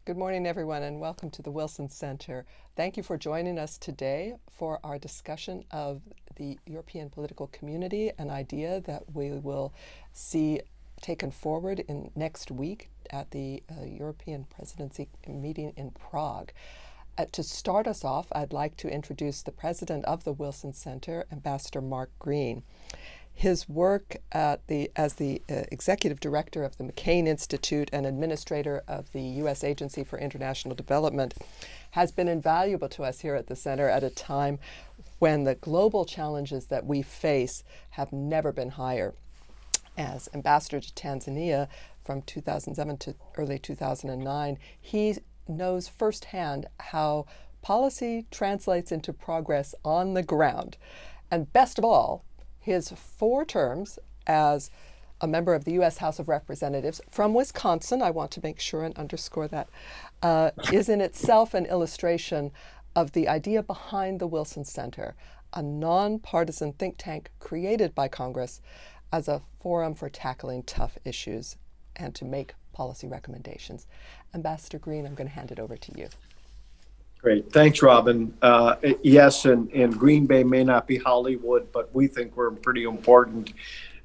Good morning, everyone, and welcome to the Wilson Center. Thank you for joining us today for our discussion of the European political community, an idea that we will see taken forward in next week at the European Presidency meeting in Prague. To start us off, I'd like to introduce the president of the Wilson Center, Ambassador Mark Green. His work as the executive director of the McCain Institute and administrator of the U.S. Agency for International Development has been invaluable to us here at the center at a time when the global challenges that we face have never been higher. As ambassador to Tanzania from 2007 to early 2009, he knows firsthand how policy translates into progress on the ground. And best of all, his 4 terms as a member of the U.S. House of Representatives from Wisconsin, I want to make sure and underscore that, is in itself an illustration of the idea behind the Wilson Center, a nonpartisan think tank created by Congress as a forum for tackling tough issues and to make policy recommendations. Ambassador Green, I'm going to hand it over to you. Great. Thanks, Robin. Yes, and Green Bay may not be Hollywood, but we think we're pretty important,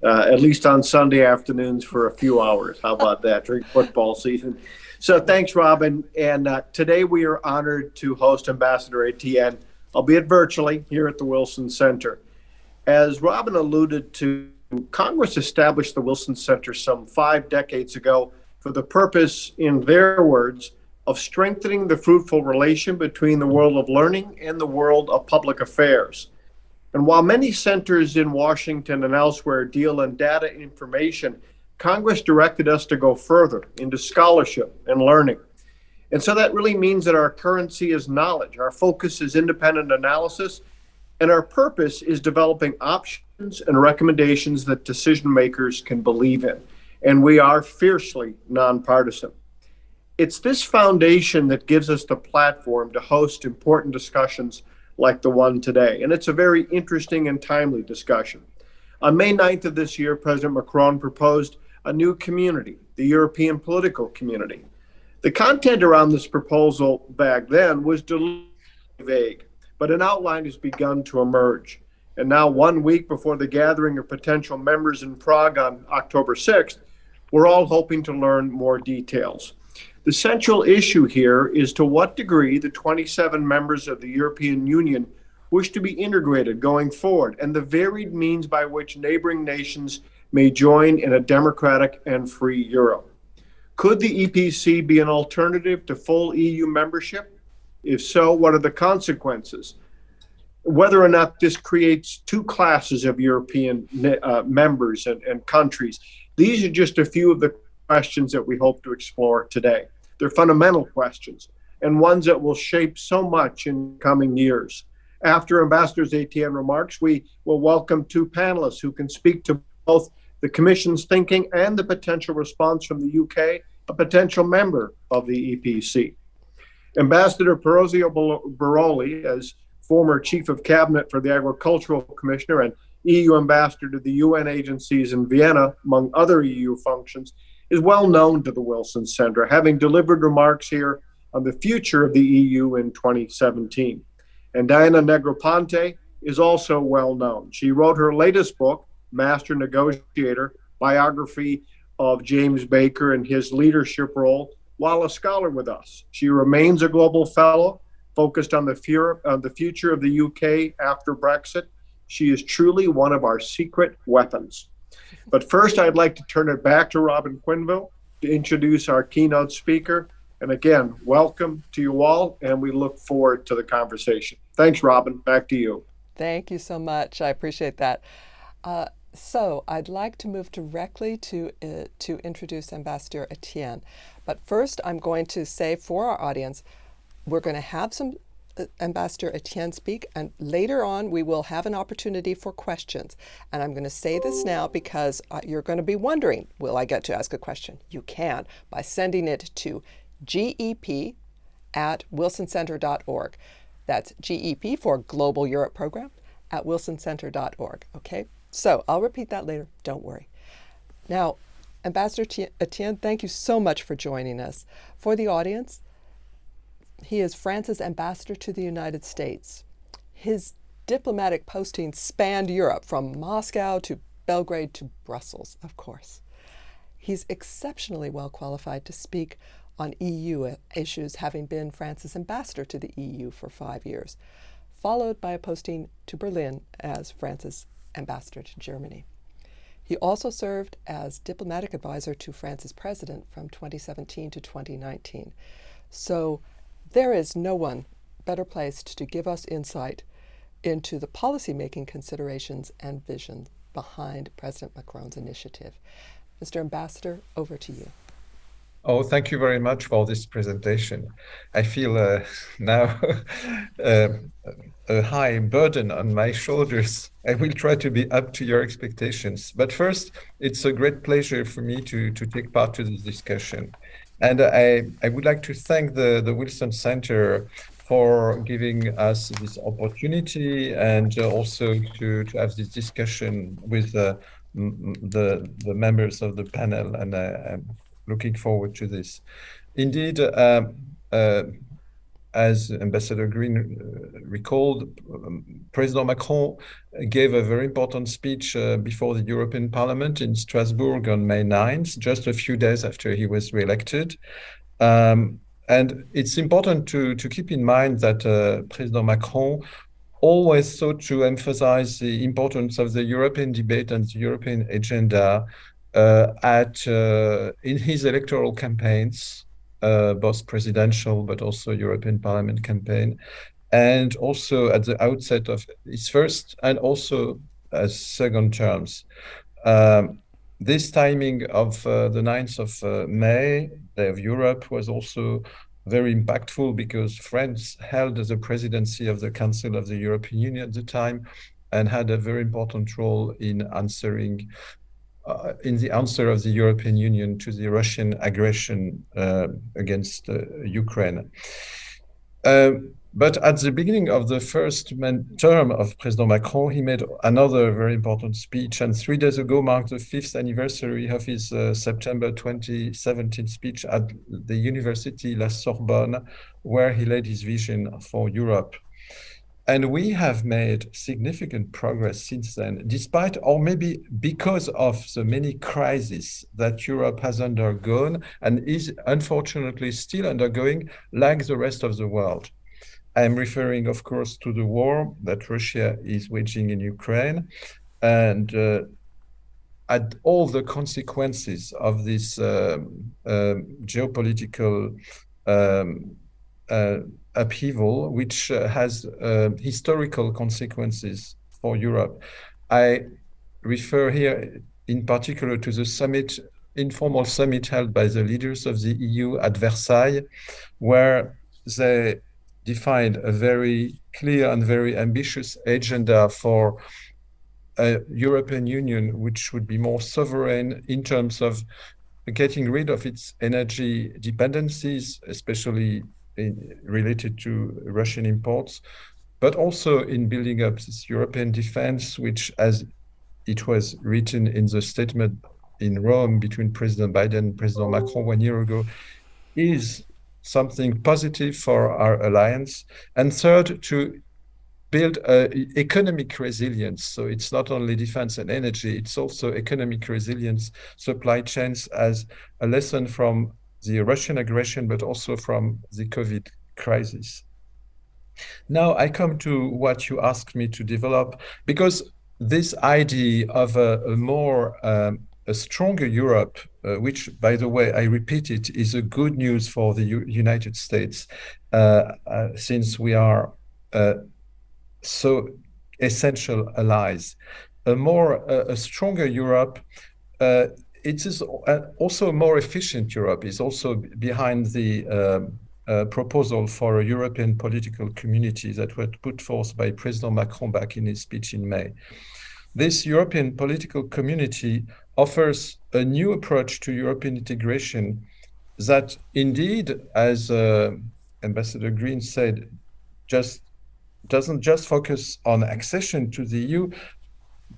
at least on Sunday afternoons for a few hours. How about that during football season? So thanks, Robin. And today we are honored to host Ambassador Etienne, albeit virtually, here at the Wilson Center. As Robin alluded to, Congress established the Wilson Center some 5 decades ago for the purpose, in their words, of strengthening the fruitful relation between the world of learning and the world of public affairs. And while many centers in Washington and elsewhere deal in data information, Congress directed us to go further into scholarship and learning. And so that really means that our currency is knowledge, our focus is independent analysis, and our purpose is developing options and recommendations that decision makers can believe in. And we are fiercely nonpartisan. It's this foundation that gives us the platform to host important discussions like the one today. And it's a very interesting and timely discussion. On May 9th of this year, President Macron proposed a new community, the European political community. The content around this proposal back then was deliberately vague, but an outline has begun to emerge. And now, 1 week before the gathering of potential members in Prague on October 6th, we're all hoping to learn more details. The central issue here is to what degree the 27 members of the European Union wish to be integrated going forward, and the varied means by which neighboring nations may join in a democratic and free Europe. Could the EPC be an alternative to full EU membership? If so, what are the consequences? Whether or not this creates 2 classes of European members and countries. These are just a few of the questions that we hope to explore today. They're fundamental questions and ones that will shape so much in coming years. After Ambassador Etienne's remarks, we will welcome 2 panelists who can speak to both the Commission's thinking and the potential response from the UK, a potential member of the EPC. Ambassador Perozio Baroli, as former Chief of Cabinet for the Agricultural Commissioner and EU Ambassador to the UN agencies in Vienna, among other EU functions, is well known to the Wilson Center, having delivered remarks here on the future of the EU in 2017. And Diana Negroponte is also well known. She wrote her latest book, Master Negotiator, biography of James Baker and his leadership role, while a scholar with us. She remains a global fellow, focused on the future of the UK after Brexit. She is truly one of our secret weapons. But first, I'd like to turn it back to Robin Quinville to introduce our keynote speaker. And again, welcome to you all, and we look forward to the conversation. Thanks, Robin. Back to you. Thank you so much. I appreciate that. So I'd like to move directly to introduce Ambassador Etienne. But first, I'm going to say for our audience, we're going to have some Ambassador Etienne speak, and later on we will have an opportunity for questions. And I'm going to say this now because you're going to be wondering, will I get to ask a question? You can by sending it to gep@wilsoncenter.org. That's GEP for Global Europe Program at wilsoncenter.org. Okay, so I'll repeat that later. Don't worry. Now, Ambassador Etienne, thank you so much for joining us. For the audience, He is France's ambassador to the United States. His diplomatic postings spanned Europe, from Moscow to Belgrade to Brussels, of course. He's exceptionally well qualified to speak on EU issues, having been France's ambassador to the EU for 5 years, followed by a posting to Berlin as France's ambassador to Germany. He also served as diplomatic advisor to France's president from 2017 to 2019. So there is no one better placed to give us insight into the policy-making considerations and vision behind President Macron's initiative. Mr. Ambassador, over to you. Oh, thank you very much for this presentation. I feel now a high burden on my shoulders. I will try to be up to your expectations. But first, it's a great pleasure for me to take part to this discussion. And I would like to thank the Wilson Center for giving us this opportunity, and also to have this discussion with the members of the panel, and I'm looking forward to this. Indeed, as Ambassador Green recalled, President Macron gave a very important speech before the European Parliament in Strasbourg on May 9th, just a few days after he was re-elected. And it's important to keep in mind that President Macron always sought to emphasize the importance of the European debate and the European agenda in his electoral campaigns, both presidential but also European Parliament campaign, and also at the outset of his first and also as second terms. This timing of the 9th of May, Day of Europe, was also very impactful because France held the presidency of the Council of the European Union at the time and had a very important role in answering in the answer of the European Union to the Russian aggression against Ukraine. But at the beginning of the first term of President Macron, he made another very important speech, and 3 days ago marked the 5th anniversary of his September 2017 speech at the University La Sorbonne, where he laid his vision for Europe. And we have made significant progress since then, despite, or maybe because of the many crises that Europe has undergone and is unfortunately still undergoing, like the rest of the world. I'm referring, of course, to the war that Russia is waging in Ukraine, and at all the consequences of this geopolitical upheaval, which has historical consequences for Europe. I refer here in particular to the informal summit held by the leaders of the EU at Versailles, where they defined a very clear and very ambitious agenda for a European Union which would be more sovereign in terms of getting rid of its energy dependencies, especially related to Russian imports, but also in building up this European defense, which, as it was written in the statement in Rome between President Biden and President Macron 1 year ago, is something positive for our alliance. And third, to build economic resilience. So it's not only defense and energy, it's also economic resilience, supply chains, as a lesson from the Russian aggression, but also from the COVID crisis. Now I come to what you asked me to develop, because this idea of a stronger Europe, which, by the way, I repeat it, is a good news for the United States, since we are so essential allies. A stronger Europe, it is also a more efficient Europe, is also behind the proposal for a European political community that was put forth by President Macron back in his speech in May. This European political community offers a new approach to European integration that indeed, as Ambassador Green said, doesn't just focus on accession to the EU,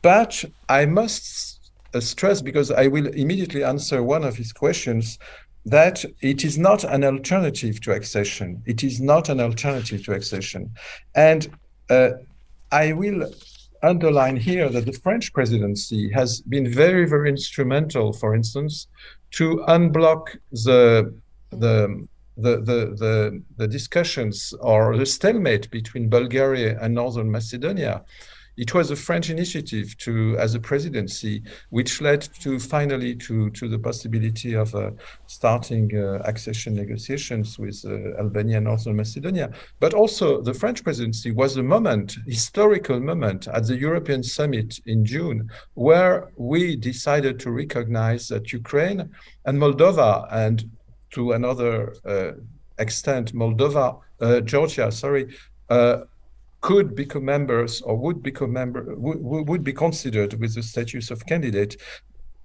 but I must stress, because I will immediately answer one of his questions, that it is not an alternative to accession. It is not an alternative to accession. And I will underline here that the French presidency has been very, very instrumental, for instance, to unblock the discussions or the stalemate between Bulgaria and Northern Macedonia. It was a French initiative as a presidency, which led to finally to the possibility of starting accession negotiations with Albania and Northern Macedonia. But also the French presidency was a moment, historical moment at the European summit in June, where we decided to recognize that Ukraine and Moldova, and to another extent, Georgia, could become members or would be considered with the status of candidate,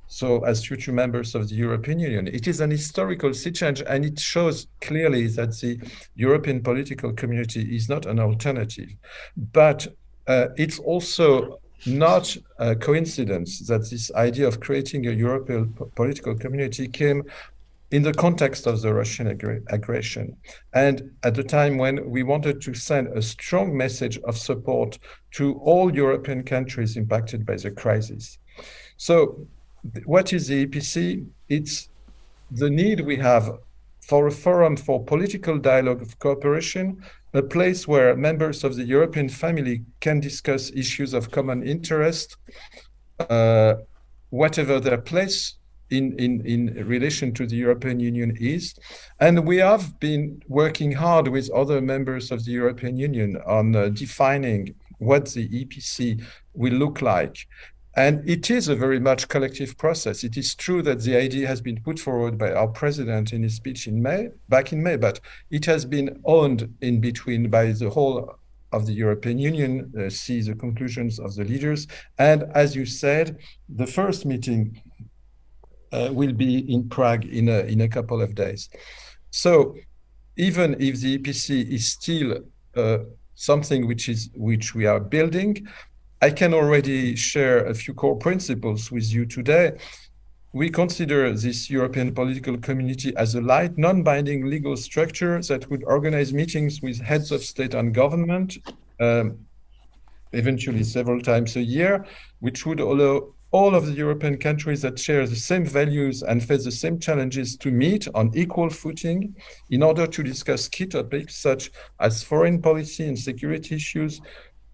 so as future members of the European Union. It is an historical sea change, and it shows clearly that the European political community is not an alternative. But it's also not a coincidence that this idea of creating a European political community came in the context of the Russian aggression, and at the time when we wanted to send a strong message of support to all European countries impacted by the crisis. So what is the EPC? It's the need we have for a forum for political dialogue of cooperation, a place where members of the European family can discuss issues of common interest, whatever their place in relation to the European Union is. And we have been working hard with other members of the European Union on defining what the EPC will look like. And it is a very much collective process. It is true that the idea has been put forward by our president in his speech back in May, but it has been owned in between by the whole of the European Union, see the conclusions of the leaders. And as you said, the first meeting will be in Prague in a couple of days. So even if the EPC is still something which we are building, I can already share a few core principles with you today. We consider this European political community as a light, non-binding legal structure that would organize meetings with heads of state and government, eventually several times a year, which would allow all of the European countries that share the same values and face the same challenges to meet on equal footing in order to discuss key topics such as foreign policy and security issues,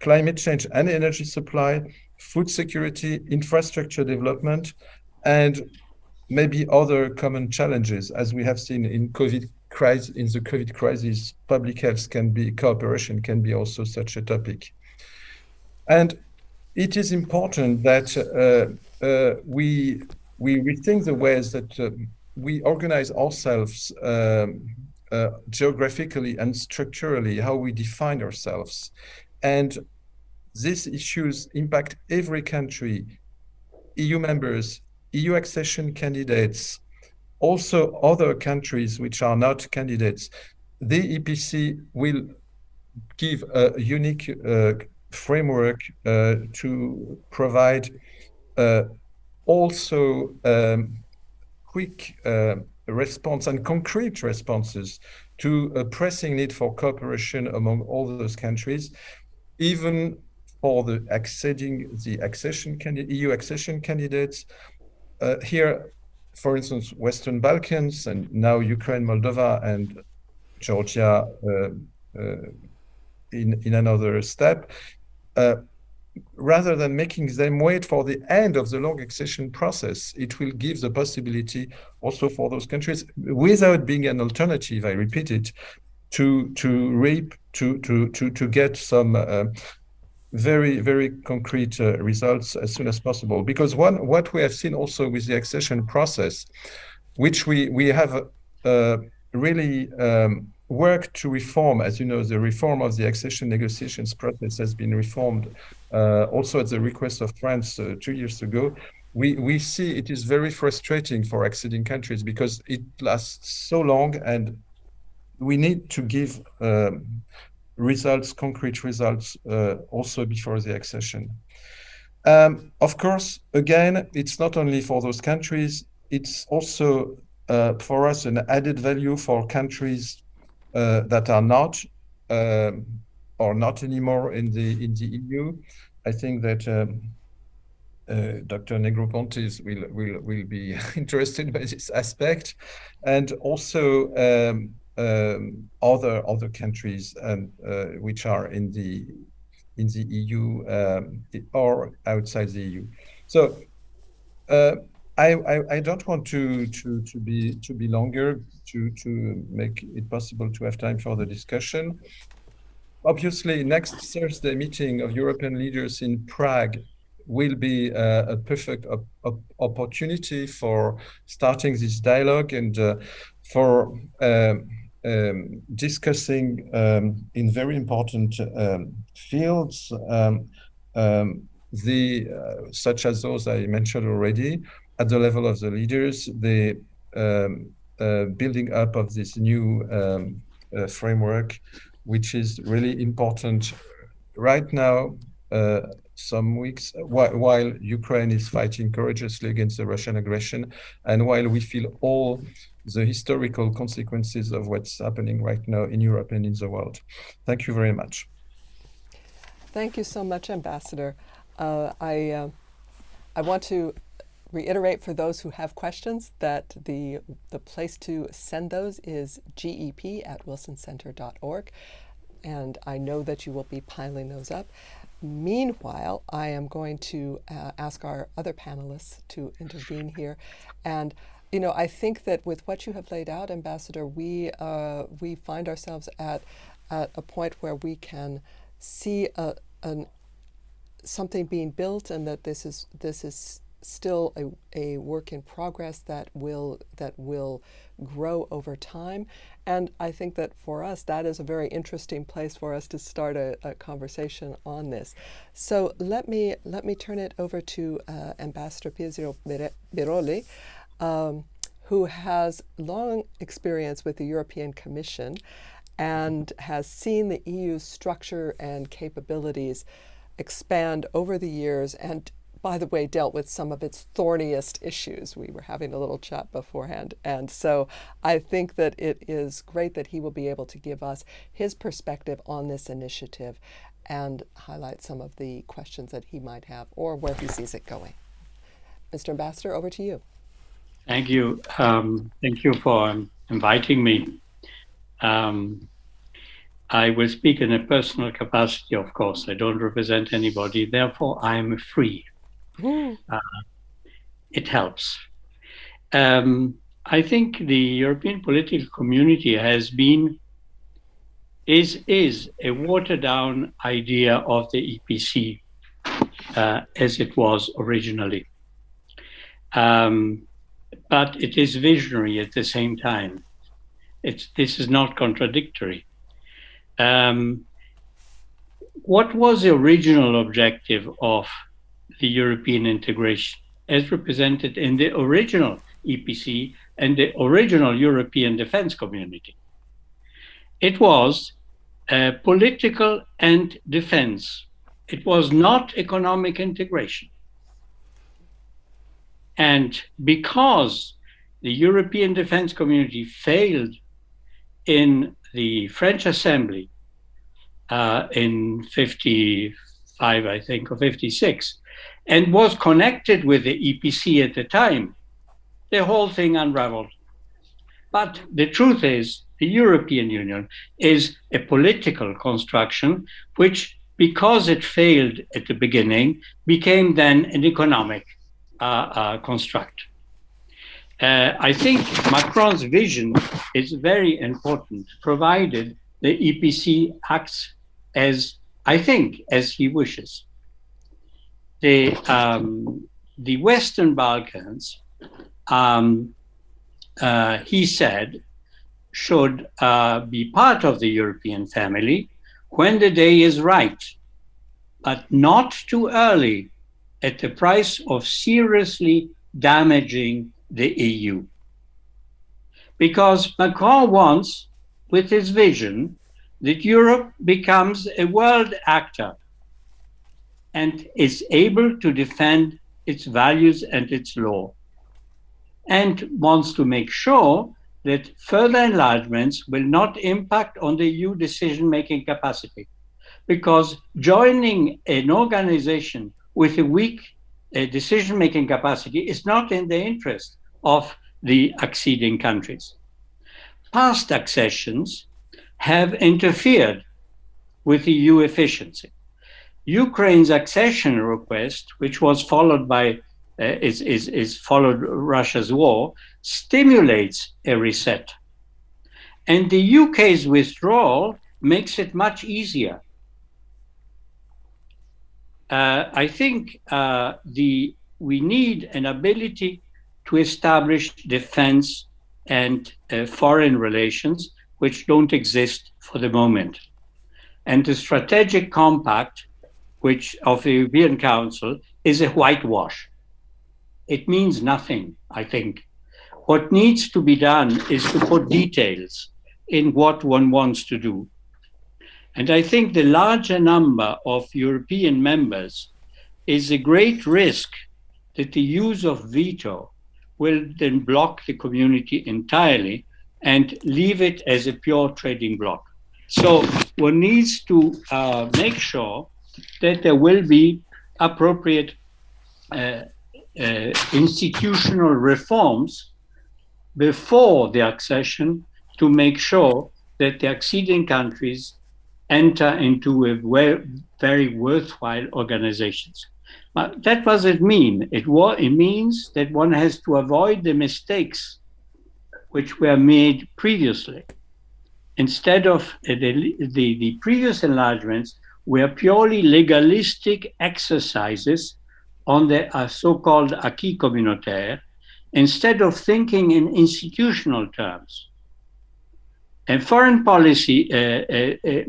climate change and energy supply, food security, infrastructure development, and maybe other common challenges. As we have seen in the COVID crisis, public health cooperation can be also such a topic. And it is important that we rethink the ways that we organize ourselves geographically and structurally, how we define ourselves. And these issues impact every country, EU members, EU accession candidates, also other countries which are not candidates. The EPC will give a unique framework to provide also quick response and concrete responses to a pressing need for cooperation among all those countries, even for the EU accession candidates. Here, for instance, Western Balkans, and now Ukraine, Moldova, and Georgia in another step. Rather than making them wait for the end of the long accession process, it will give the possibility also for those countries, without being an alternative, I repeat it, to get some very, very concrete results as soon as possible. Because what we have seen also with the accession process, which we have really work to reform. As you know, the reform of the accession negotiations process has been reformed also at the request of France 2 years ago. We see it is very frustrating for acceding countries because it lasts so long, and we need to give results, concrete results, also before the accession. Of course, again, it's not only for those countries, it's also for us an added value for countries that are not or not anymore in the EU. I think that Dr. Negroponte will be interested by this aspect, and also other countries which are in the EU or outside the EU. So I don't want to be longer to make it possible to have time for the discussion. Obviously, next Thursday meeting of European leaders in Prague will be a perfect opportunity for starting this dialogue and for discussing in very important fields, such as those I mentioned already, at the level of the leaders, the building up of this new framework, which is really important right now, some weeks, while Ukraine is fighting courageously against the Russian aggression, and while we feel all the historical consequences of what's happening right now in Europe and in the world. Thank you very much. Thank you so much, Ambassador. I want to reiterate for those who have questions that the place to send those is gep@wilsoncenter.org, and I know that you will be piling those up. Meanwhile, I am going to ask our other panelists to intervene here. And, you know, I think that with what you have laid out, Ambassador, we find ourselves at a point where we can see something being built, and that this is still a work in progress that will grow over time. And I think that for us, that is a very interesting place for us to start a conversation on this. So let me turn it over to Ambassador Pietro Biroli, who has long experience with the European Commission and has seen the EU's structure and capabilities expand over the years, and by the way, dealt with some of its thorniest issues. We were having a little chat beforehand. And so I think that it is great that he will be able to give us his perspective on this initiative and highlight some of the questions that he might have or where he sees it going. Mr. Ambassador, over to you. Thank you. Thank you for inviting me. I will speak in a personal capacity, of course. I don't represent anybody, therefore I am free. It helps. I think the European political community is a watered down idea of the EPC as it was originally. But it is visionary at the same time. This is not contradictory. What was the original objective of the European integration as represented in the original EPC and the original European defense community? It was political and defense. It was not economic integration. And because the European defense community failed in the French Assembly in 55, I think, or 56, and was connected with the EPC at the time, the whole thing unraveled. But the truth is, the European Union is a political construction, which, because it failed at the beginning, became then an economic construct. I think Macron's vision is very important, provided the EPC acts as, I think, as he wishes. The Western Balkans, he said, should be part of the European family when the day is right, but not too early at the price of seriously damaging the EU. Because Macron wants, with his vision, that Europe becomes a world actor and is able to defend its values and its law. and wants to make sure that further enlargements will not impact on the EU decision-making capacity. Because joining an organization with a weak decision-making capacity is not in the interest of the acceding countries. Past accessions have interfered with EU efficiency. Ukraine's accession request, which was followed by followed Russia's war, stimulates a reset. And the UK's withdrawal makes it much easier. I think we need an ability to establish defense and foreign relations which don't exist for the moment. And the strategic compact of the European Council is a whitewash. It means nothing, I think. What needs to be done is to put details in what one wants to do. And I think the larger number of European members is a great risk that the use of veto will then block the community entirely and leave it as a pure trading bloc. So one needs to make sure that there will be appropriate institutional reforms before the accession to make sure that the acceding countries enter into a very worthwhile organizations. But that doesn't mean it means that one has to avoid the mistakes which were made previously. Instead of the previous enlargements were purely legalistic exercises on the so-called acquis communautaire, instead of thinking in institutional terms. And foreign policy,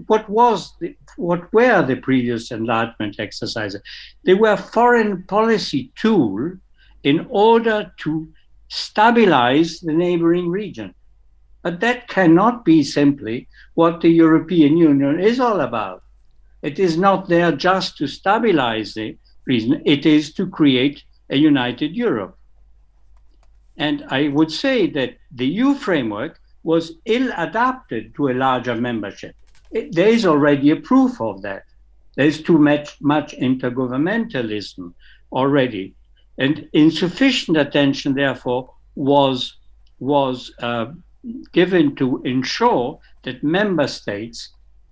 what were the previous enlargement exercises? They were foreign policy tool in order to stabilize the neighboring region. But that cannot be simply what the European Union is all about. It is not there just to stabilize the region, it is to create a united Europe. And I would say that the EU framework was ill-adapted to a larger membership. There is already a proof of that. There's too much intergovernmentalism already. And insufficient attention, therefore, was given to ensure that member states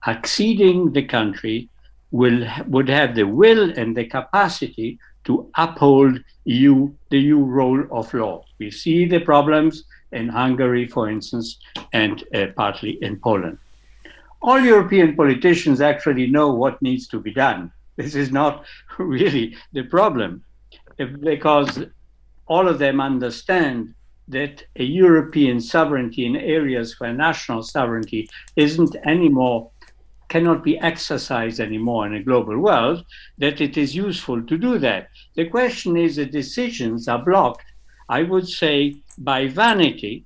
acceding the country would have the will and the capacity to uphold the EU rule of law. We see the problems in Hungary, for instance, and partly in Poland. All European politicians actually know what needs to be done. This is not really the problem, because all of them understand that a European sovereignty in areas where national sovereignty cannot be exercised anymore in a global world, that it is useful to do that. The question is that decisions are blocked, I would say, by vanity,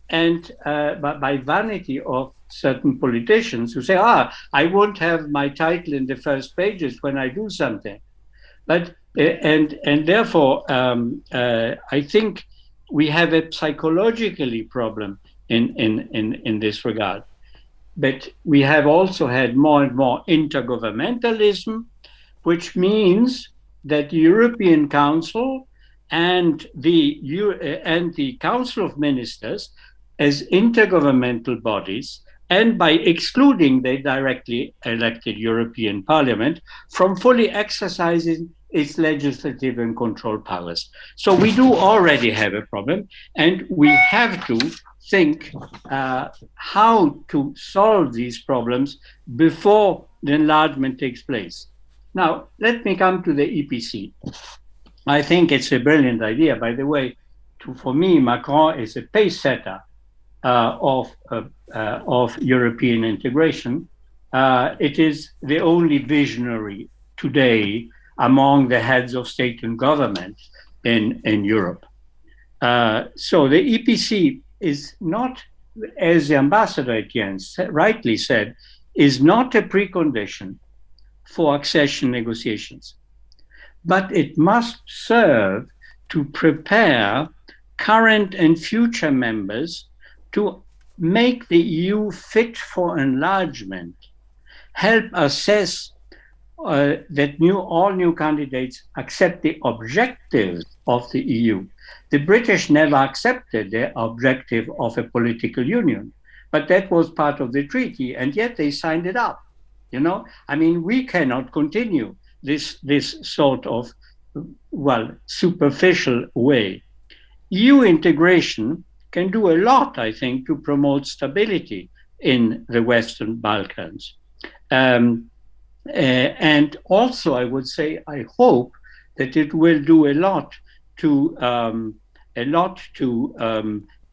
and by vanity of certain politicians who say, I won't have my title in the first pages when I do something. But and therefore, I think we have a psychologically problem in this regard. But we have also had more and more intergovernmentalism, which means that the European Council and the Council of Ministers, as intergovernmental bodies, and by excluding the directly elected European Parliament from fully exercising its legislative and control powers. So we do already have a problem, and we have to think how to solve these problems before the enlargement takes place. Now, let me come to the EPC. I think it's a brilliant idea. By the way, for me, Macron is a pace setter of European integration. It is the only visionary today among the heads of state and government in Europe. So the EPC is not, as the ambassador Etienne rightly said, is not a precondition for accession negotiations, but it must serve to prepare current and future members to make the EU fit for enlargement, help assess that all new candidates accept the objectives of the EU. The British never accepted the objective of a political union, but that was part of the treaty, and yet they signed it up. You know, I mean, we cannot continue this sort of, well, superficial way. EU integration can do a lot, I think, to promote stability in the Western Balkans. And also, I would say, I hope that it will do a lot to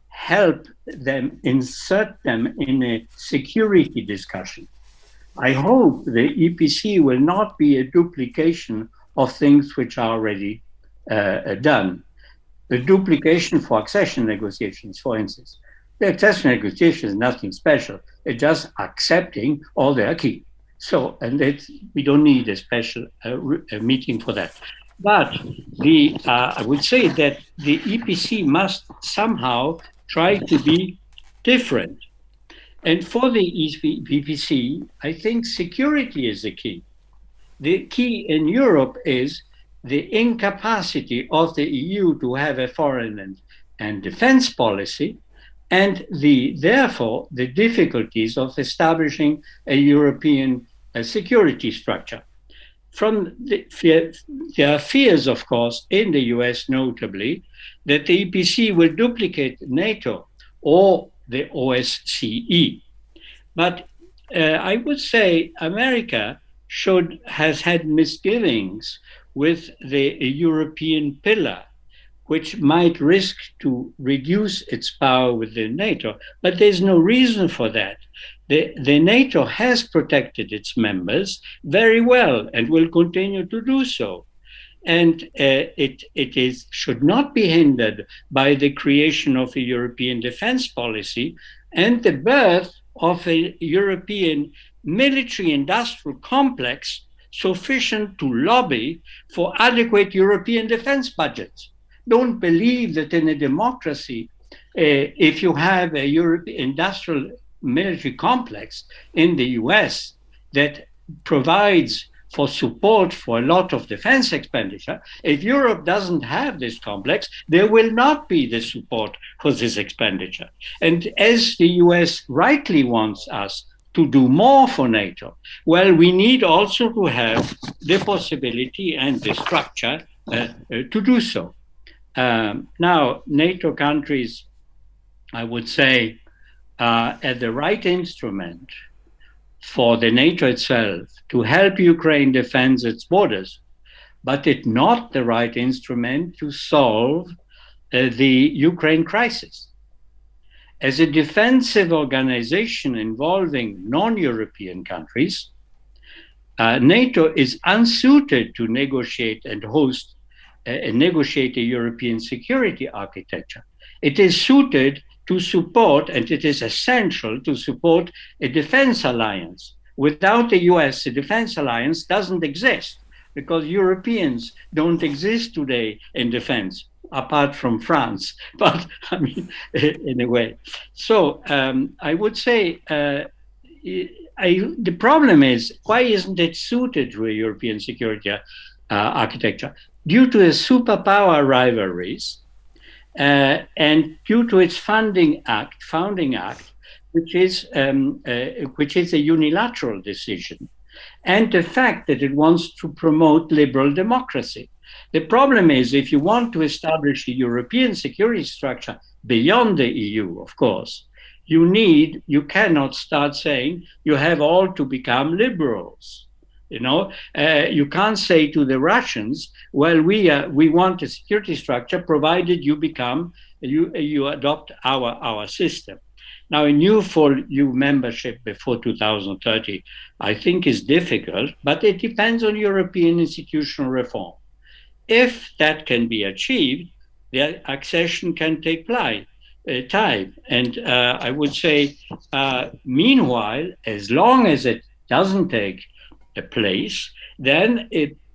help them, insert them in a security discussion. I hope the EPC will not be a duplication of things which are already done. The duplication for accession negotiations, for instance. The accession negotiation is nothing special. It's just accepting all the acquis. So, and we don't need a special meeting for that. But I would say that the EPC must somehow try to be different. And for the EPC, I think security is the key. The key in Europe is the incapacity of the EU to have a foreign and defense policy, and therefore the difficulties of establishing a European security structure. There are fears, of course, in the US notably, that the EPC will duplicate NATO or the OSCE. But I would say America has had misgivings with the European pillar, which might risk to reduce its power within NATO. But there's no reason for that. The NATO has protected its members very well and will continue to do so. And it should not be hindered by the creation of a European defense policy and the birth of a European military-industrial complex sufficient to lobby for adequate European defense budgets. Don't believe that in a democracy, if you have a European industrial military complex in the US that provides for support for a lot of defense expenditure, if Europe doesn't have this complex, there will not be the support for this expenditure. And as the US rightly wants us to do more for NATO, well, we need also to have the possibility and the structure to do so. Now, NATO countries, I would say, are the right instrument for the NATO itself to help Ukraine defend its borders, but it's not the right instrument to solve the Ukraine crisis. As a defensive organization involving non-European countries, NATO is unsuited to negotiate and negotiate a European security architecture. It is suited to support, and it is essential to support, a defense alliance. Without the US, the defense alliance doesn't exist because Europeans don't exist today in defense, apart from France, but I mean, in a way. So I would say the problem is, why isn't it suited to a European security architecture? Due to the superpower rivalries, and due to its founding act, which is a unilateral decision, and the fact that it wants to promote liberal democracy. The problem is, if you want to establish a European security structure beyond the EU, of course, you cannot start saying you have all to become liberals. You know, you can't say to the Russians, well, we want a security structure provided you adopt our system. Now, a new full EU membership before 2030, I think, is difficult, but it depends on European institutional reform. If that can be achieved, the accession can take time. And I would say, meanwhile, as long as it doesn't take a place, then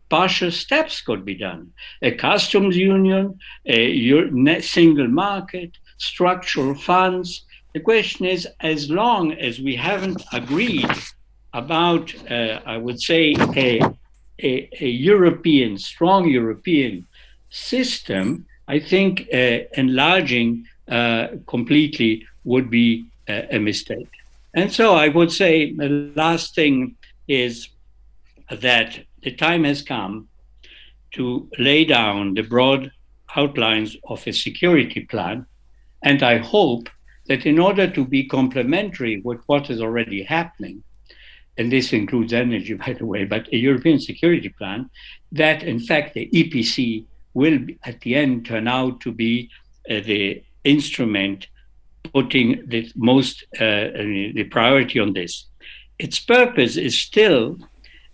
partial steps could be done. A customs union, a single market, structural funds. The question is, as long as we haven't agreed about, I would say, a European, strong European system, I think enlarging completely would be a mistake. And so I would say the last thing is that the time has come to lay down the broad outlines of a security plan. And I hope that in order to be complementary with what is already happening, and this includes energy, by the way, but a European security plan, that in fact the EPC will at the end turn out to be the instrument putting the most the priority on this. Its purpose is still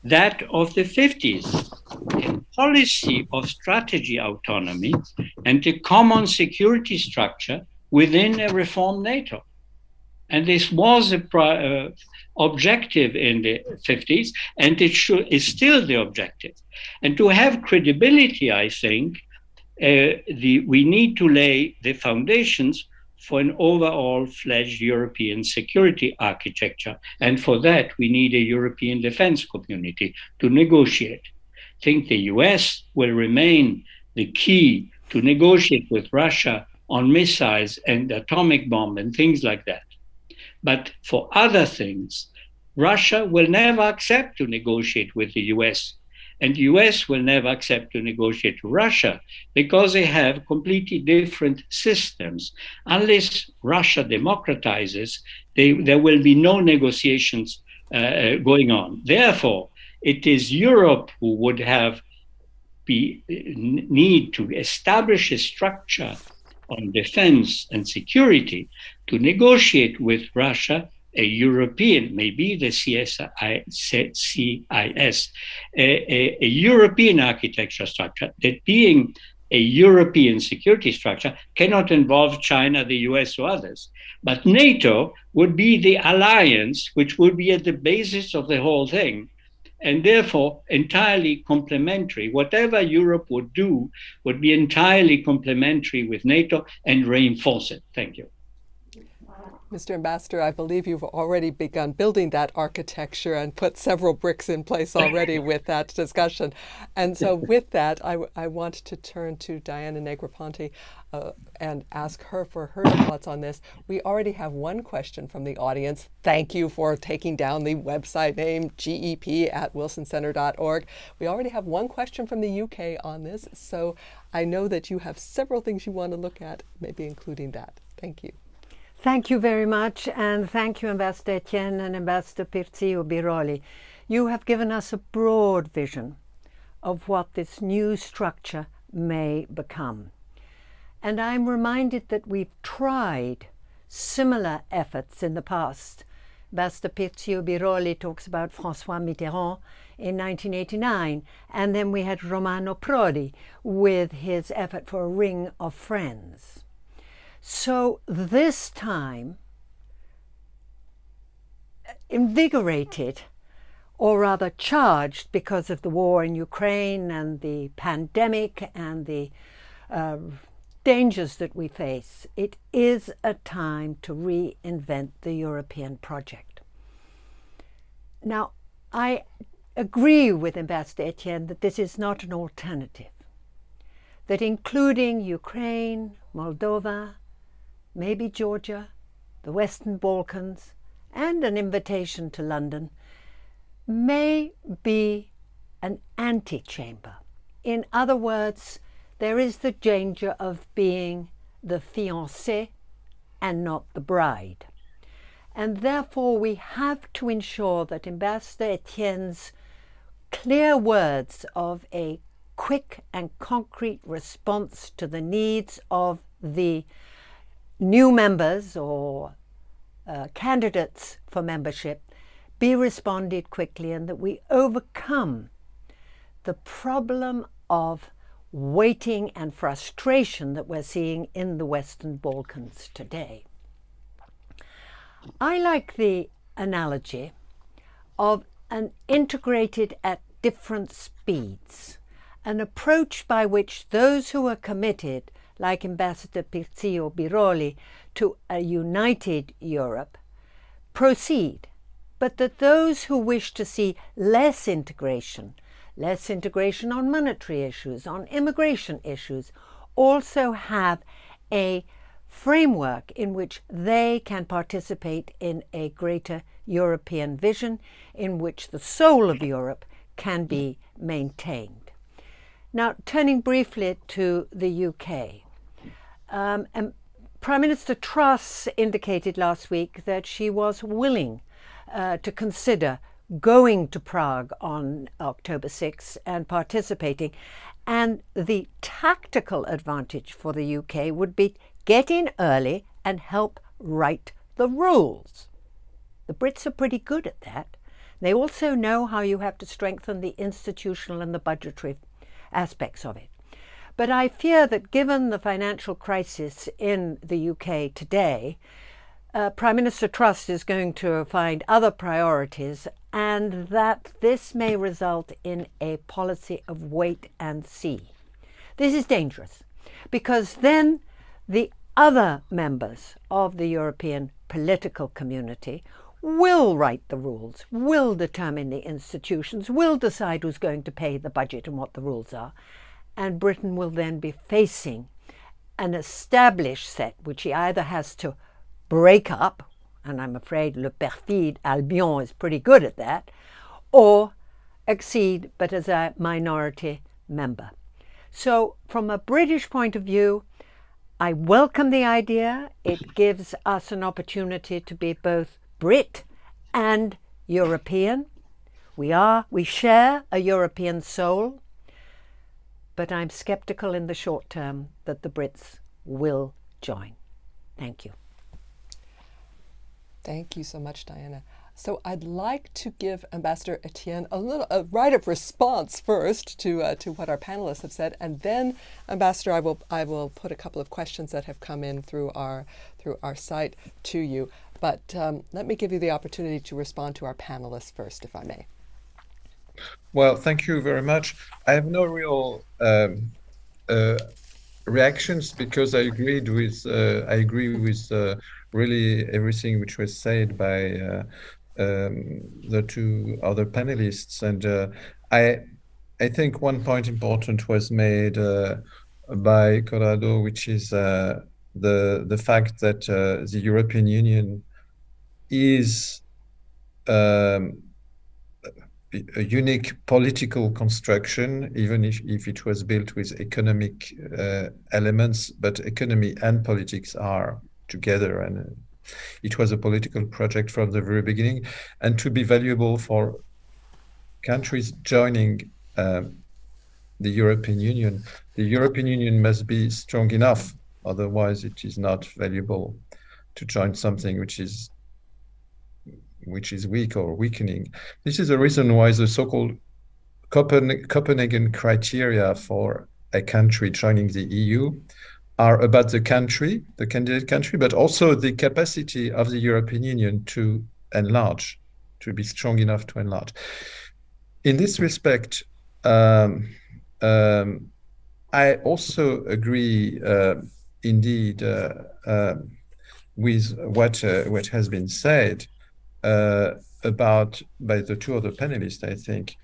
that of the 50s, a policy of strategy autonomy and a common security structure within a reformed NATO. And this was a objective in the 50s, and it is still the objective. And to have credibility, I think, we need to lay the foundations for an overall fledged European security architecture. And for that, we need a European defense community to negotiate. I think the US will remain the key to negotiate with Russia on missiles and atomic bomb and things like that. But for other things, Russia will never accept to negotiate with the US. And the US will never accept to negotiate with Russia because they have completely different systems. Unless Russia democratizes, there will be no negotiations going on. Therefore, it is Europe who would need to establish a structure on defense and security to negotiate with Russia a European, maybe the CIS, a European architecture structure, that being a European security structure cannot involve China, the US, or others. But NATO would be the alliance which would be at the basis of the whole thing, and therefore entirely complementary. Whatever Europe would do would be entirely complementary with NATO and reinforce it. Thank you. Mr. Ambassador, I believe you've already begun building that architecture and put several bricks in place already with that discussion. And so with that, I want to turn to Diana Negroponte and ask her for her thoughts on this. We already have one question from the audience. Thank you for taking down the website name, gep@wilsoncenter.org. We already have one question from the UK on this, so I know that you have several things you want to look at, maybe including that. Thank you. Thank you very much, and thank you, Ambassador Etienne and Ambassador Pirzio Biroli. You have given us a broad vision of what this new structure may become. And I'm reminded that we've tried similar efforts in the past. Ambassador Pirzio Biroli talks about François Mitterrand in 1989, and then we had Romano Prodi with his effort for a ring of friends. So this time, invigorated, or rather charged because of the war in Ukraine and the pandemic and the dangers that we face, it is a time to reinvent the European project. Now, I agree with Ambassador Etienne that this is not an alternative, that including Ukraine, Moldova, maybe Georgia, the Western Balkans, and an invitation to London may be an antechamber. In other words, there is the danger of being the fiancé and not the bride. And therefore we have to ensure that Ambassador Etienne's clear words of a quick and concrete response to the needs of the new members or candidates for membership be responded quickly, and that we overcome the problem of waiting and frustration that we're seeing in the Western Balkans today. I like the analogy of an integrated different speeds, an approach by which those who are committed, like Ambassador Pirzio Biroli, to a united Europe, proceed, but that those who wish to see less integration on monetary issues, on immigration issues, also have a framework in which they can participate in a greater European vision, in which the soul of Europe can be maintained. Now, turning briefly to the UK, Prime Minister Truss indicated last week that she was willing to consider going to Prague on October 6th and participating. And the tactical advantage for the UK would be get in early and help write the rules. The Brits are pretty good at that. They also know how you have to strengthen the institutional and the budgetary aspects of it. But I fear that given the financial crisis in the UK today, Prime Minister Truss is going to find other priorities, and that this may result in a policy of wait and see. This is dangerous, because then the other members of the European political community will write the rules, will determine the institutions, will decide who's going to pay the budget and what the rules are, and Britain will then be facing an established set which he either has to break up, and I'm afraid le perfide Albion is pretty good at that, or accede but as a minority member. So from a British point of view, I welcome the idea. It gives us an opportunity to be both Brit and European. We share a European soul, but I'm skeptical in the short term that the Brits will join. Thank you. Thank you so much, Diana. So I'd like to give Ambassador Etienne a right of response first to what our panelists have said, and then, Ambassador, I will put a couple of questions that have come in through our site to you. But let me give you the opportunity to respond to our panelists first, if I may. Well, thank you very much. I have no real reactions, because I agree with really everything which was said by the two other panelists, and I think one point important was made by Corrado, which is the fact that the European Union is a unique political construction, even if it was built with economic elements, but economy and politics are together, and it was a political project from the very beginning. And to be valuable for countries joining the European Union must be strong enough, otherwise it is not valuable to join something which is weak or weakening. This is the reason why the so-called Copenhagen criteria for a country joining the EU are about the country, the candidate country, but also the capacity of the European Union to enlarge, to be strong enough to enlarge. In this respect, I also agree indeed with what has been said about by the two other panelists, I think,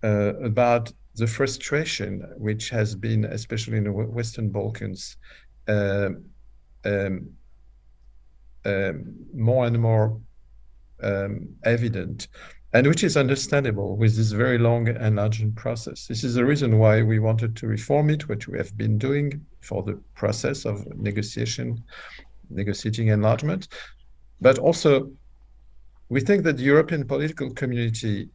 about the frustration which has been, especially in the Western Balkans, more and more evident, and which is understandable with this very long enlargement process. This is the reason why we wanted to reform it, what we have been doing for the process of negotiating enlargement. But also, we think that the European political community,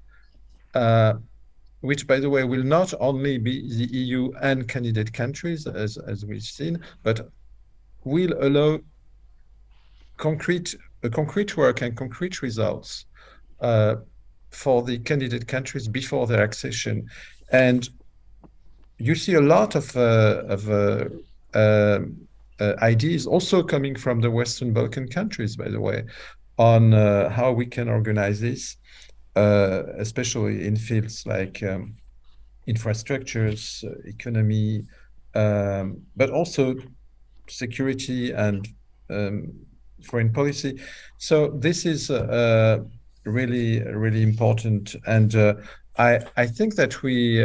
which, by the way, will not only be the EU and candidate countries, as we've seen, but will allow concrete work and concrete results for the candidate countries before their accession. And you see a lot of ideas also coming from the Western Balkan countries, by the way, on how we can organize this. especially in fields like infrastructures, economy, but also security and foreign policy. So this is really, really important. And I think that we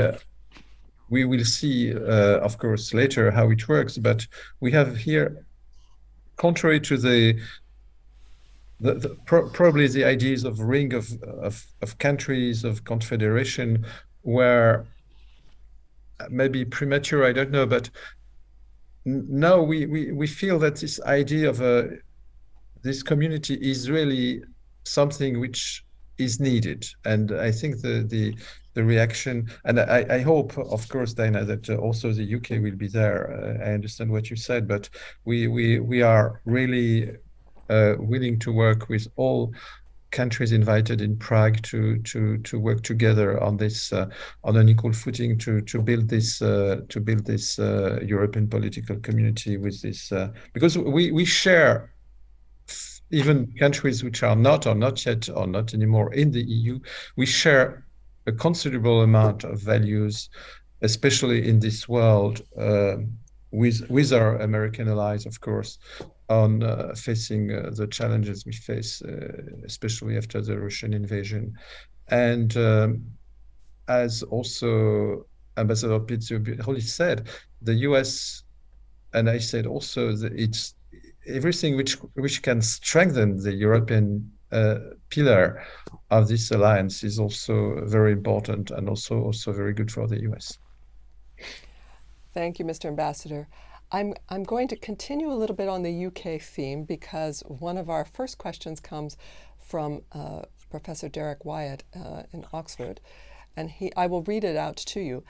will see, of course, later how it works. But we have here, contrary to probably the ideas of ring of countries, of confederation, were maybe premature, I don't know, but now we feel that this idea of this community is really something which is needed. And I think the reaction, and I hope, of course, Diana, that also the UK will be there. I understand what you said, but we are really willing to work with all countries invited in Prague to work together on this on an equal footing to build this European political community with this because we share, even countries which are not or not yet or not anymore in the EU, we share a considerable amount of values, especially in this world, with our American allies, of course, on facing the challenges we face, especially after the Russian invasion. And as also Ambassador Pizzoli said, the US, and I said also, that it's everything which can strengthen the European pillar of this alliance is also very important and also very good for the US. Thank you, Mr. Ambassador. I'm going to continue a little bit on the UK theme because one of our first questions comes from Professor Derek Wyatt in Oxford, and I will read it out to you.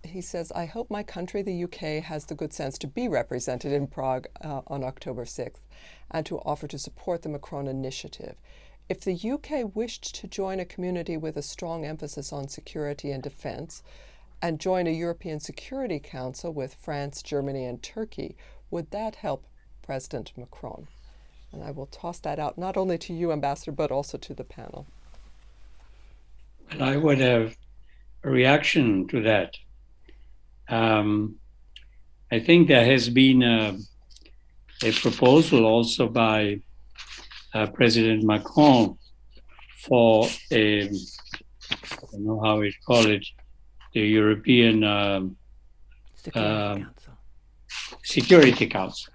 He says, I hope my country, the UK, has the good sense to be represented in Prague on October 6th and to offer to support the Macron initiative. If the UK wished to join a community with a strong emphasis on security and defense and join a European Security Council with France, Germany, and Turkey, would that help President Macron? And I will toss that out not only to you, Ambassador, but also to the panel. And I would have a reaction to that. I think there has been a proposal also by President Macron for I don't know how we call it, the European Security Council,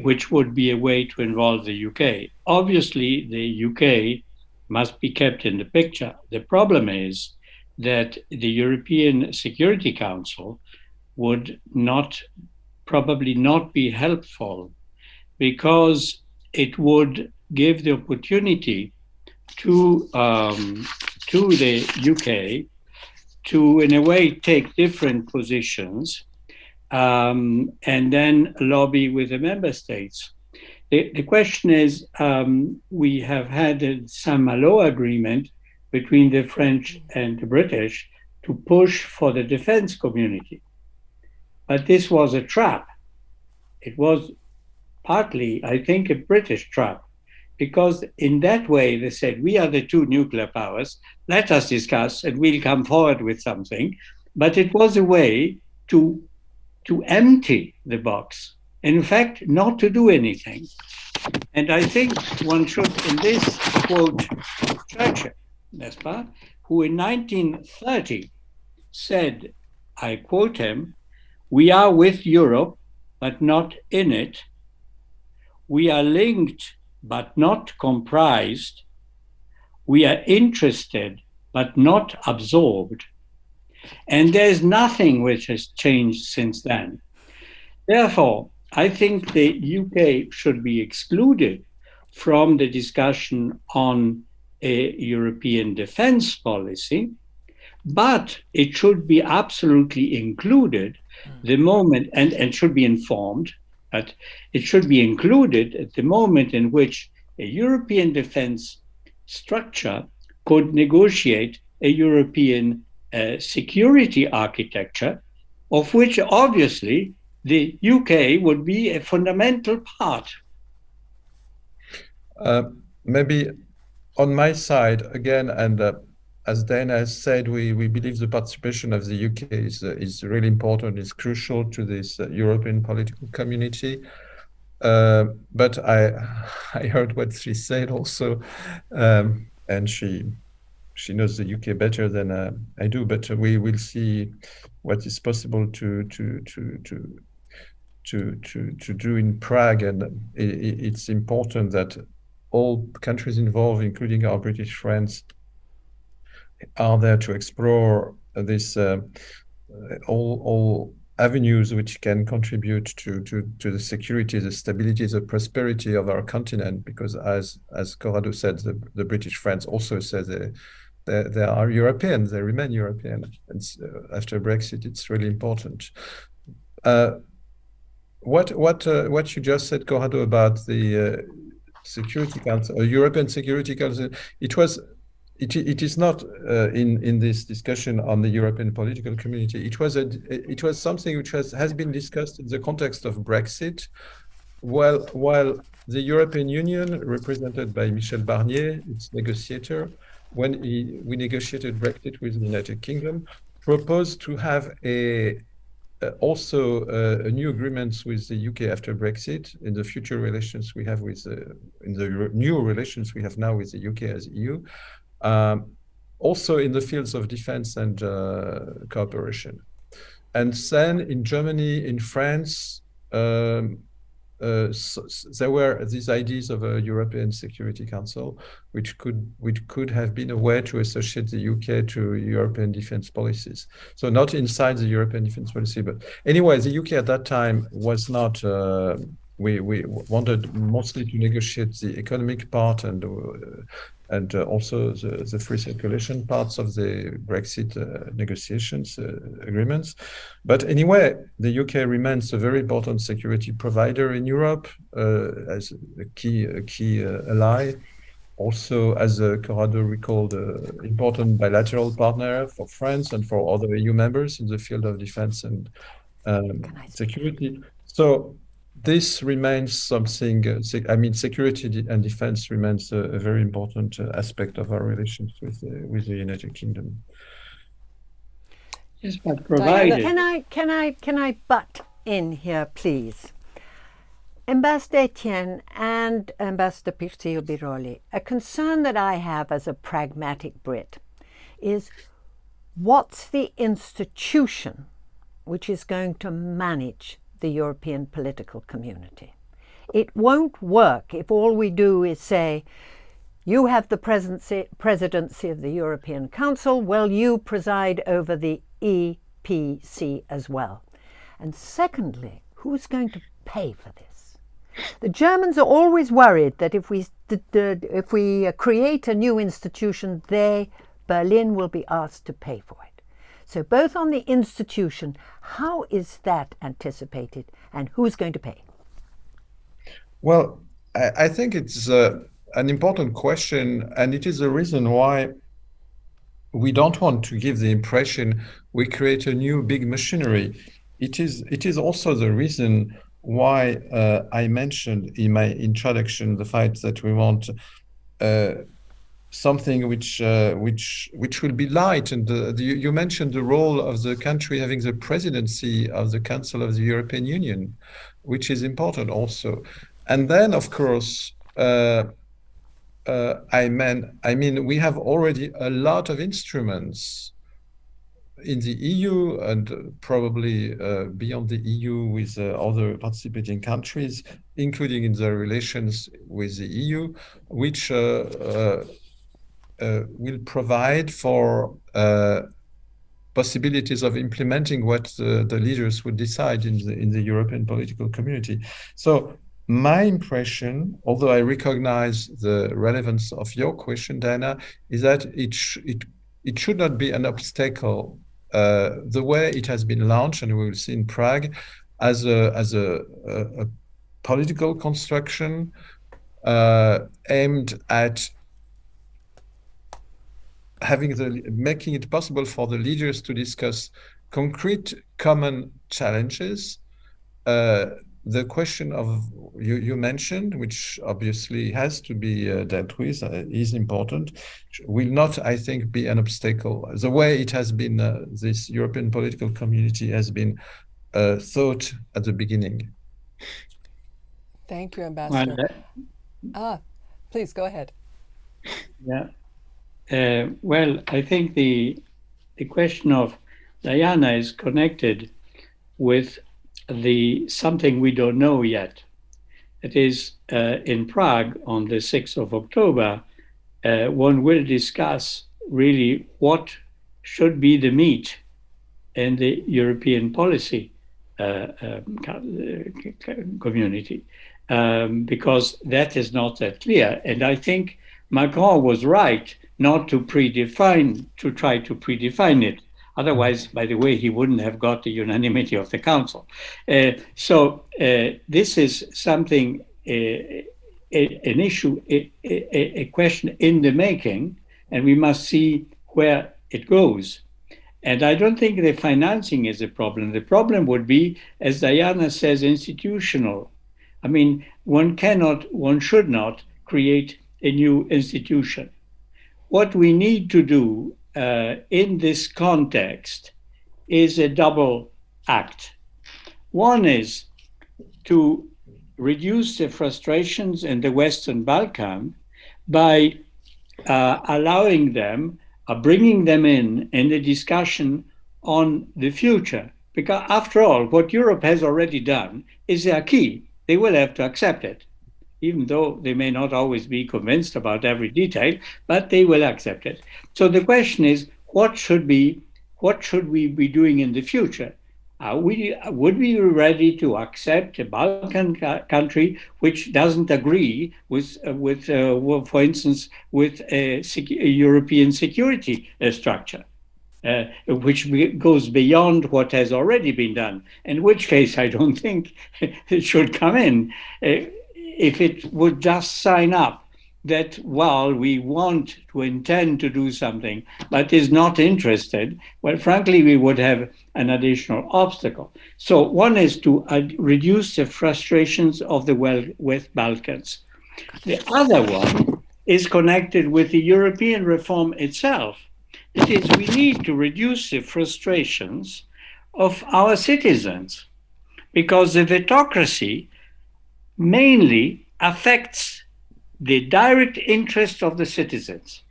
which would be a way to involve the UK. Obviously, the UK must be kept in the picture. The problem is that the European Security Council would probably not be helpful because it would give the opportunity to the UK to, in a way, take different positions and then lobby with the member states. The question is, we have had a Saint-Malo agreement between the French and the British to push for the defense community. But this was a trap. It was partly, I think, a British trap, because in that way they said, we are the two nuclear powers, let us discuss and we'll come forward with something. But it was a way to empty the box, in fact, not to do anything. And I think one should, in this, quote Churchill, n'est-ce pas, who in 1930 said, I quote him, we are with Europe, but not in it. We are linked, but not comprised. We are interested, but not absorbed. And there's nothing which has changed since then. Therefore, I think the UK should be excluded from the discussion on a European defense policy, but it should be absolutely included the moment, and should be informed, but it should be included at the moment in which a European defense structure could negotiate a European security architecture, of which obviously the UK would be a fundamental part. maybe on my side again, and as Dana has said, we believe the participation of the UK is really important, is crucial to this European political community. But I heard what she said also, and she knows the UK better than I do. But we will see what is possible to do in Prague, and it's important that all countries involved, including our British friends, are there to explore this all avenues which can contribute to the security, the stability, the prosperity of our continent. Because as Corrado said, the British friends also said they are European, they remain European, and after Brexit, it's really important. What you just said, Corrado, about the Security Council, European Security Council, it is not in this discussion on the European political community. It was something which has been discussed in the context of Brexit, while the European Union, represented by Michel Barnier, its negotiator, when we negotiated Brexit with the United Kingdom, proposed to have also a new agreements with the UK after Brexit in the future relations we have with in the new relations we have now with the UK as EU, also in the fields of defense and cooperation. And then in Germany, in France, there were these ideas of a European Security Council, which could have been a way to associate the UK to European defense policies. So not inside the European defense policy, but anyway, the UK at that time was not. We wanted mostly to negotiate the economic part and also the free circulation parts of the Brexit negotiations agreements. But anyway, the UK remains a very important security provider in Europe as a key ally. Also, as Corrado recalled, important bilateral partner for France and for other EU members in the field of defense and security. So this remains something, security and defense remains a very important aspect of our relations with the United Kingdom. Yes, but provided. Can I butt in here, please? Ambassador Etienne and Ambassador Pircio-Biroli, a concern that I have as a pragmatic Brit is what's the institution which is going to manage the European political community? It won't work if all we do is say, you have the presidency of the European Council, well, you preside over the EPC as well. And secondly, who's going to pay for this? The Germans are always worried that if we create a new institution, Berlin will be asked to pay for it. So both on the institution, how is that anticipated and who's going to pay? Well, I think it's an important question, and it is the reason why we don't want to give the impression we create a new big machinery. It is also the reason why I mentioned in my introduction the fact that we want something which will be light. And you mentioned the role of the country having the presidency of the Council of the European Union, which is important also. And then, of course, I mean, we have already a lot of instruments in the EU and probably beyond the EU with other participating countries, including in the relations with the EU, which will provide for possibilities of implementing what the leaders would decide in the European political community. So my impression, although I recognize the relevance of your question, Diana, is that it should not be an obstacle. The way it has been launched, and we will see in Prague, as a political construction aimed at making it possible for the leaders to discuss concrete common challenges. The question of you mentioned, which obviously has to be dealt with, is important, will not, I think, be an obstacle. The way it has been, this European political community has been thought at the beginning. Thank you, Ambassador. Please go ahead. Yeah. Well, I think the question of Diana is connected with something we don't know yet. It is in Prague on the 6th of October, one will discuss really what should be the meat in the European policy community, because that is not that clear. And I think Macron was right not to try to predefine it. Otherwise, by the way, he wouldn't have got the unanimity of the Council. So this is something, an issue, a question in the making, and we must see where it goes. And I don't think the financing is a problem. The problem would be, as Diana says, institutional. I mean, one should not create a new institution. What we need to do in this context is a double act. One is to reduce the frustrations in the Western Balkans by allowing them, bringing them in the discussion on the future. Because after all, what Europe has already done is their key. They will have to accept it, even though they may not always be convinced about every detail, but they will accept it. So the question is, what should we be doing in the future? Would we be ready to accept a Balkan country which doesn't agree with for instance, with a European security structure, which goes beyond what has already been done? In which case, I don't think it should come in. If it would just sign up that, well, we intend to do something, but is not interested, well, frankly, we would have an additional obstacle. So one is to reduce the frustrations of the West Balkans. The other one is connected with the European reform itself. That is, we need to reduce the frustrations of our citizens, because the vetocracy mainly affects the direct interest of the citizens.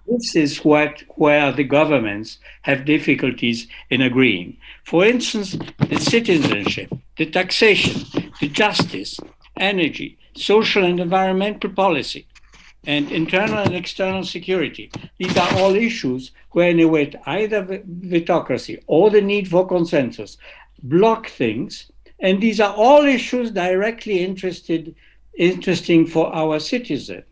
This is where the governments have difficulties in agreeing. For instance, the citizenship, the taxation, the justice, energy, social and environmental policy, and internal and external security. These are all issues where, in a way, either vetocracy or the need for consensus block things. And these are all issues directly interesting for our citizens.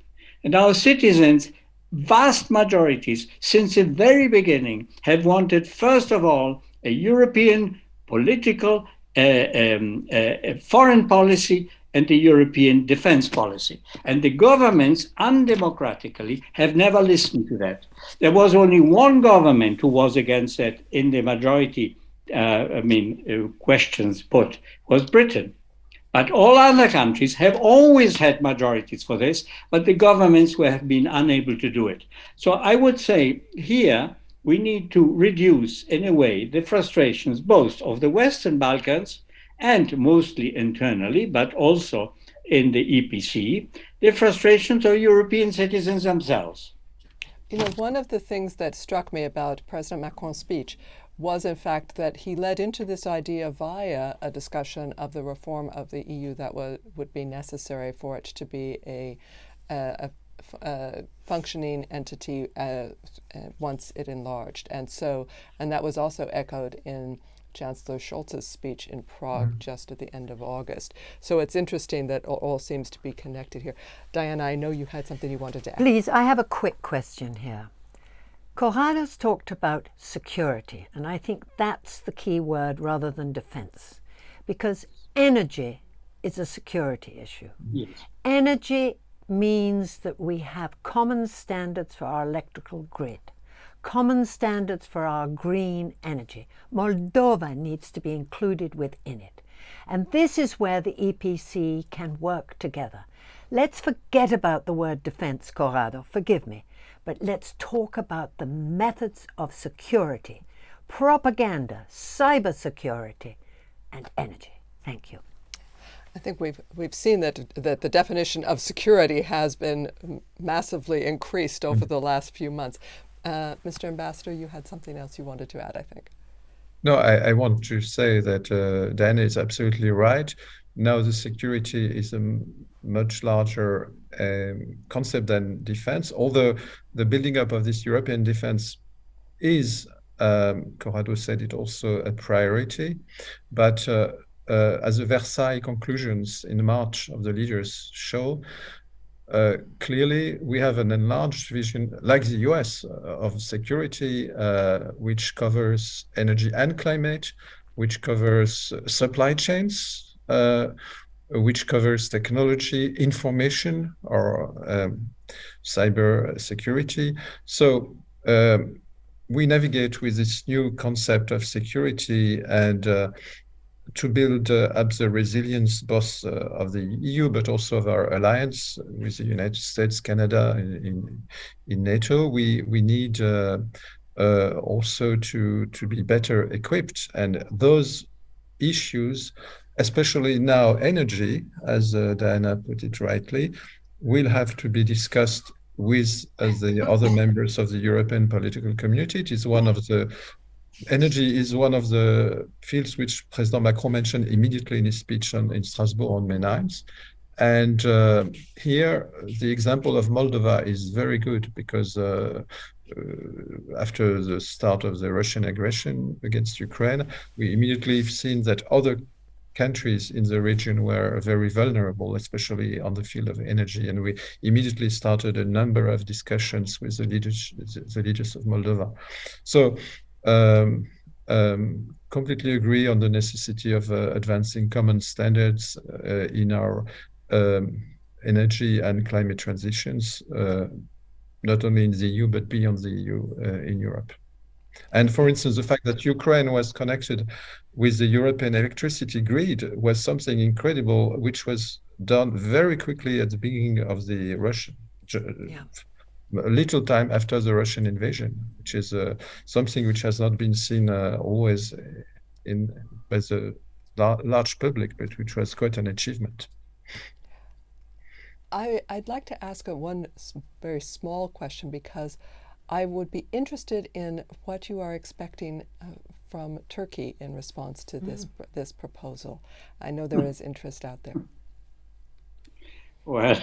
And our citizens, vast majorities, since the very beginning, have wanted, first of all, a European political foreign policy and a European defense policy. And the governments, undemocratically, have never listened to that. There was only one government who was against that in the majority questions put, was Britain. But all other countries have always had majorities for this, but the governments have been unable to do it. So I would say here we need to reduce, in a way, the frustrations both of the Western Balkans and mostly internally, but also in the EPC, the frustrations of European citizens themselves. You know, one of the things that struck me about President Macron's speech was, in fact, that he led into this idea via a discussion of the reform of the EU that would be necessary for it to be a functioning entity once it enlarged. And that was also echoed in Chancellor Scholz's speech in Prague just at the end of August. So it's interesting that all seems to be connected here. Diana, I know you had something you wanted to add. Please, I have a quick question here. Corrado's talked about security, and I think that's the key word rather than defense, because energy is a security issue. Yes. Energy means that we have common standards for our electrical grid, common standards for our green energy. Moldova needs to be included within it. And this is where the EPC can work together. Let's forget about the word defense, Corrado, forgive me, but let's talk about the methods of security, propaganda, cybersecurity, and energy. Thank you. I think we've seen that the definition of security has been massively increased over the last few months. Mr. Ambassador, you had something else you wanted to add, I think. No, I want to say that Diana is absolutely right. Now the security is a much larger concept than defense, although the building up of this European defense is, Corrado said it, also a priority. But as the Versailles conclusions in March of the leaders show, clearly we have an enlarged vision, like the US, of security, which covers energy and climate, which covers supply chains, which covers technology, information, or cyber security. So we navigate with this new concept of security and to build up the resilience both of the EU, but also of our alliance with the United States, Canada, in NATO. We need also to be better equipped. And those issues, especially now energy, as Diana put it rightly, will have to be discussed with the other members of the European political community. It is one of the Energy is one of the fields which President Macron mentioned immediately in his speech in Strasbourg on May 9th. And here, the example of Moldova is very good because after the start of the Russian aggression against Ukraine, we immediately have seen that other countries in the region were very vulnerable, especially on the field of energy. And we immediately started a number of discussions with the leaders of Moldova. So, completely agree on the necessity of advancing common standards in our energy and climate transitions, not only in the EU, but beyond the EU in Europe. And for instance, the fact that Ukraine was connected with the European electricity grid was something incredible, which was done very quickly at the beginning of the Russian a little time after the Russian invasion, which is something which has not been seen always by the large public, but which was quite an achievement. I'd like to ask one very small question, because I would be interested in what you are expecting from Turkey in response to this proposal. I know there is interest out there. Well,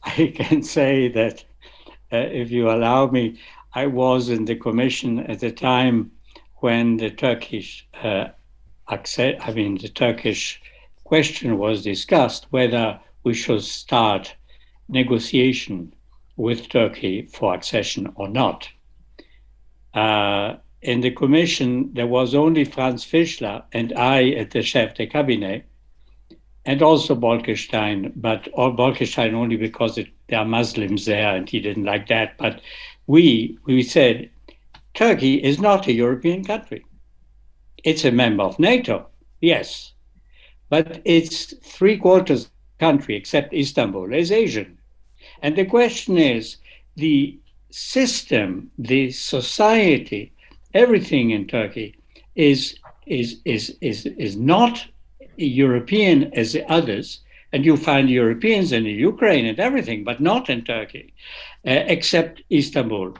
I can say that, if you allow me, I was in the Commission at the time when the Turkish the Turkish question was discussed, whether we should start negotiation with Turkey for accession or not. In the Commission, there was only Franz Fischler and I at the chef de cabinet, and also Bolkestein, but Bolkestein only because there are Muslims there and he didn't like that. But we said, Turkey is not a European country. It's a member of NATO, yes, but it's 3/4 country, except Istanbul, is Asian. And the question is, the system, the society, everything in Turkey is not European as the others, and you find Europeans in Ukraine and everything, but not in Turkey, except Istanbul.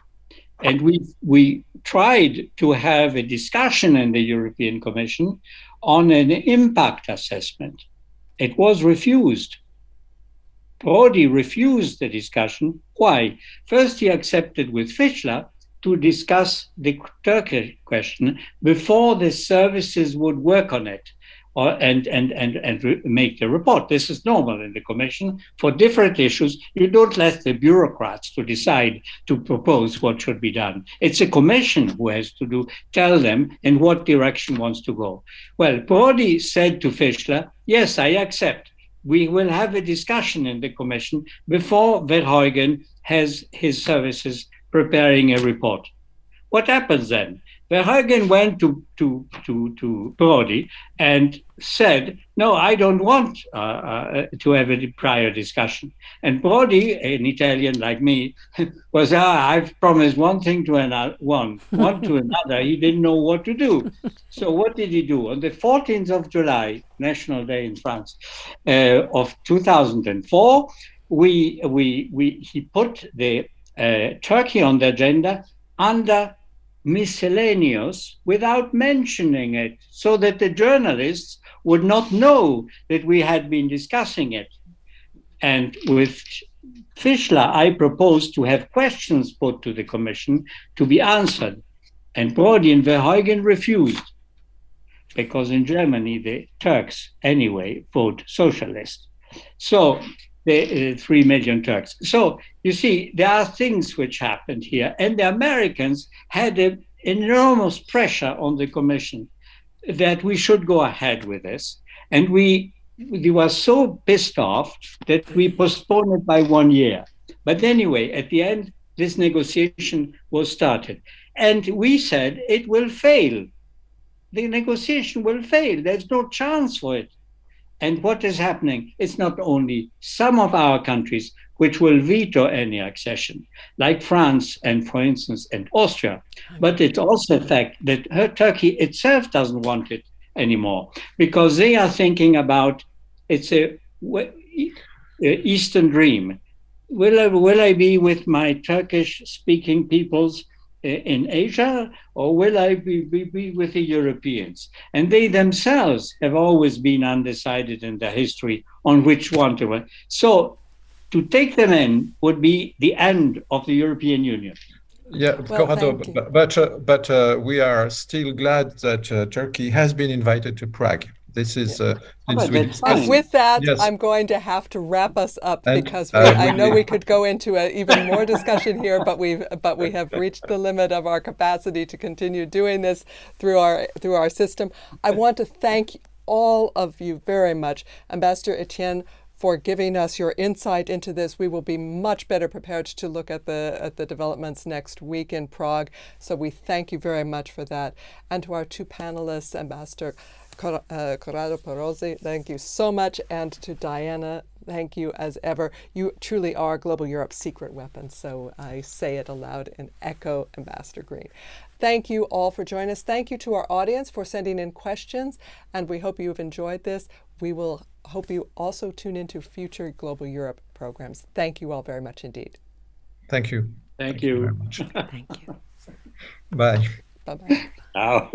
And we tried to have a discussion in the European Commission on an impact assessment. It was refused. Prodi refused the discussion. Why? First, he accepted with Fischler to discuss the Turkish question before the services would work on it and make the report. This is normal in the Commission. For different issues, you don't let the bureaucrats to decide to propose what should be done. It's a Commission who has to tell them in what direction wants to go. Well, Prodi said to Fischler, yes, I accept. We will have a discussion in the Commission before Verheugen has his services preparing a report. What happens then? Verheugen went to Prodi and said, no, I don't want to have a prior discussion. And Prodi, an Italian like me, was, I've promised one thing to another, one to another. He didn't know what to do. So what did he do? On the 14th of July, National Day in France, of 2004, he put the Turkey on the agenda under miscellaneous without mentioning it, so that the journalists would not know that we had been discussing it. And with Fischler, I proposed to have questions put to the Commission to be answered. And Prodi and Verheugen refused, because in Germany, the Turks anyway vote socialist. So the 3 million Turks. So you see, there are things which happened here, and the Americans had an enormous pressure on the Commission that we should go ahead with this. And we were so pissed off that we postponed it by 1 year. But anyway, at the end, this negotiation was started. And we said it will fail. The negotiation will fail. There's no chance for it. And what is happening? It's not only some of our countries which will veto any accession, like France and, for instance, and Austria, but it's also a fact that Turkey itself doesn't want it anymore, because they are thinking about, it's a Eastern dream. Will I be with my Turkish-speaking peoples in Asia, or will I be with the Europeans? And they themselves have always been undecided in their history on which one to win. So to take them in would be the end of the European Union. Yeah, Well, Corrado, thank you. but we are still glad that Turkey has been invited to Prague. This is since but we that's discussed. And with that, Yes. I'm going to have to wrap us up, And, because really- I know we could go into even more discussion here, but we have reached the limit of our capacity to continue doing this through our system. I want to thank all of you very much, Ambassador Etienne, for giving us your insight into this. We will be much better prepared to look at the developments next week in Prague. So we thank you very much for that. And to our 2 panelists, Ambassador Corrado Perosi, thank you so much. And to Diana, thank you as ever. You truly are Global Europe's secret weapon. So I say it aloud and echo Ambassador Green. Thank you all for joining us. Thank you to our audience for sending in questions. And we hope you've enjoyed this. We will hope you also tune into future Global Europe programs. Thank you all very much indeed. Thank you. Thank you you. very much. Thank you. Bye. Bye-bye. Ciao.